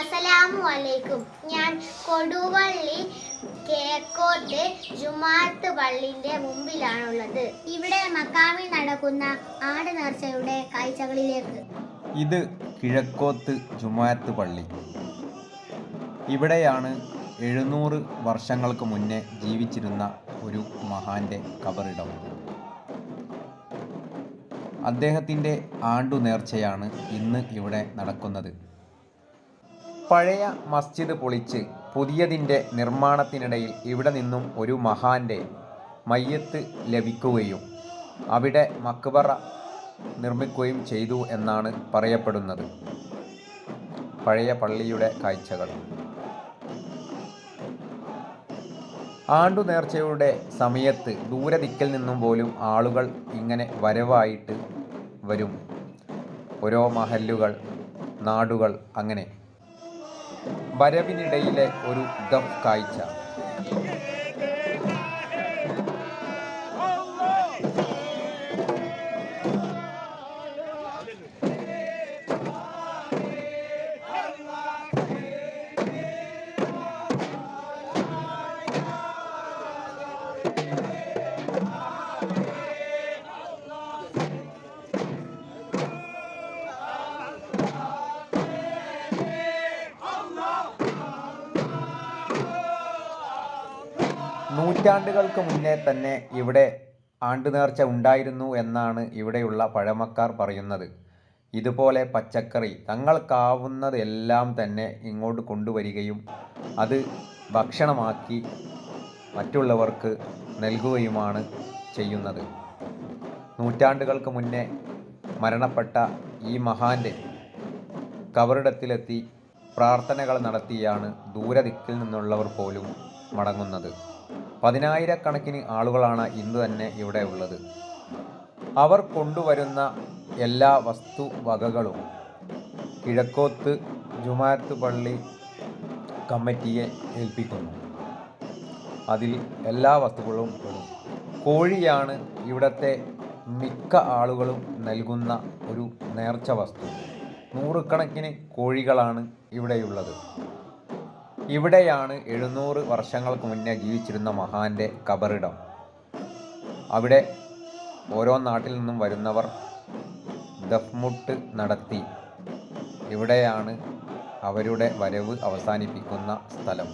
അസ്സലാമു അലൈക്കും. ഞാൻ കൊടുവള്ളി കിഴക്കോട്ട് ജുമാഅത്ത് പള്ളിന്റെ മുമ്പിലാണുള്ളത്. ഇവിടെ മക്കാമിൽ നടക്കുന്ന ആട് നേർച്ചയുടെ കാഴ്ചകളിലേക്ക്. ഇത് കിഴക്കോത്ത് ജുമാഅത്ത് പള്ളി. ഇവിടെയാണ് 700 വർഷങ്ങൾക്ക് മുന്നേ ജീവിച്ചിരുന്ന ഒരു മഹാന്റെ കബറിടം. അദ്ദേഹത്തിൻ്റെ ആണ്ടു നേർച്ചയാണ് ഇന്ന് ഇവിടെ നടക്കുന്നത്. പഴയ മസ്ജിദ് പൊളിച്ച് പുതിയതിൻ്റെ നിർമ്മാണത്തിനിടയിൽ ഇവിടെ നിന്നും ഒരു മഹാന്റെ മയ്യത്ത് ലഭിക്കുകയും അവിടെ മക്ബറ നിർമ്മിക്കുകയും ചെയ്തു എന്നാണ് പറയപ്പെടുന്നത്. പഴയ പള്ളിയുടെ കാഴ്ചകൾ. ആണ്ടു നേർച്ചയുടെ സമയത്ത് ദൂരദിക്കിൽ നിന്നും പോലും ആളുകൾ ഇങ്ങനെ വരവായിട്ട് വരും. ഓരോ മഹല്ലുകൾ, നാടുകൾ, അങ്ങനെ വരവിനിടയിലെ ഒരു ദഫ് കാഴ്ച. നൂറ്റാണ്ടുകൾക്ക് മുന്നേ തന്നെ ഇവിടെ ആണ്ടുനേർച്ച ഉണ്ടായിരുന്നു എന്നാണ് ഇവിടെയുള്ള പഴമക്കാർ പറയുന്നത്. ഇതുപോലെ പച്ചക്കറി തങ്ങൾക്കാവുന്നതെല്ലാം തന്നെ ഇങ്ങോട്ട് കൊണ്ടുവരികയും അത് ഭക്ഷണമാക്കി മറ്റുള്ളവർക്ക് നൽകുകയുമാണ് ചെയ്യുന്നത്. നൂറ്റാണ്ടുകൾക്ക് മുന്നേ മരണപ്പെട്ട ഈ മഹാന്റെ കബറിടത്തിലെത്തി പ്രാർത്ഥനകൾ നടത്തിയാണ് ദൂരദിക്കിൽ നിന്നുള്ളവർ പോലും മടങ്ങുന്നത്. 10,000-കണക്കിന് ആളുകളാണ് ഇന്ന് തന്നെ ഇവിടെ ഉള്ളത്. അവർ കൊണ്ടുവരുന്ന എല്ലാ വസ്തുവകകളും കിഴക്കോത്ത് ജുമാഅത്ത് പള്ളി കമ്മിറ്റിയെ ഏൽപ്പിക്കുന്നു. അതിൽ എല്ലാ വസ്തുക്കളും പെടും. കോഴിയാണ് ഇവിടുത്തെ മിക്ക ആളുകളും നൽകുന്ന ഒരു നേർച്ച വസ്തു. 100-കണക്കിന് കോഴികളാണ് ഇവിടെയുള്ളത്. ഇവിടെയാണ് 700 വർഷങ്ങൾക്ക് മുന്നേ ജീവിച്ചിരുന്ന മഹാന്റെ കബറിടം. അവിടെ ഓരോ നാട്ടിൽ നിന്നും വരുന്നവർ ദഫ്മുട്ട് നടത്തി ഇവിടെയാണ് അവരുടെ വരവ് അവസാനിപ്പിക്കുന്ന സ്ഥലം.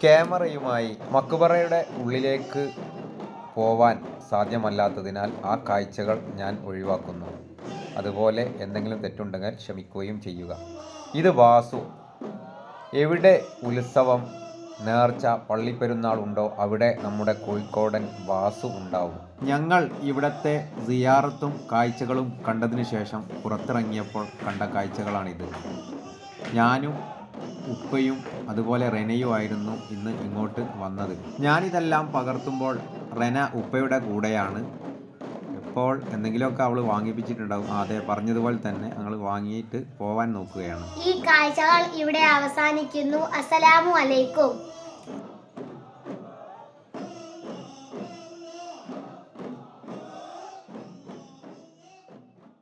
ക്യാമറയുമായി മക്ബറയുടെ ഉള്ളിലേക്ക് പോവാൻ സാധ്യമല്ലാത്തതിനാൽ ആ കാഴ്ചകൾ ഞാൻ ഒഴിവാക്കുന്നു. അതുപോലെ എന്തെങ്കിലും തെറ്റുണ്ടെങ്കിൽ ക്ഷമിക്കുകയും ചെയ്യുക. ഇത് വാസു. എവിടെ ഉത്സവം, നേർച്ച, പള്ളിപ്പെരുന്നാൾ ഉണ്ടോ അവിടെ നമ്മുടെ കോഴിക്കോടൻ വാസു ഉണ്ടാവും. ഞങ്ങൾ ഇവിടത്തെ സിയാറത്തും കാഴ്ചകളും കണ്ടതിന് ശേഷം പുറത്തിറങ്ങിയപ്പോൾ കണ്ട കാഴ്ചകളാണിത്. ഞാനും ഉപ്പയും അതുപോലെ റെനയുമായിരുന്നു ഇന്ന് ഇങ്ങോട്ട് വന്നത്. ഞാനിതെല്ലാം പകർത്തുമ്പോൾ റെന ഉപ്പയുടെ കൂടെയാണ്. ഇപ്പോൾ എന്തെങ്കിലുമൊക്കെ അവൾ വാങ്ങിപ്പിച്ചിട്ടുണ്ടാവും. അതെ, പറഞ്ഞതുപോലെ തന്നെ ഞങ്ങൾ വാങ്ങിയിട്ട് പോവാൻ നോക്കുകയാണ്. ഈ കാഴ്ചകൾ ഇവിടെ അവസാനിക്കുന്നു. അസ്സലാമു അലൈക്കും.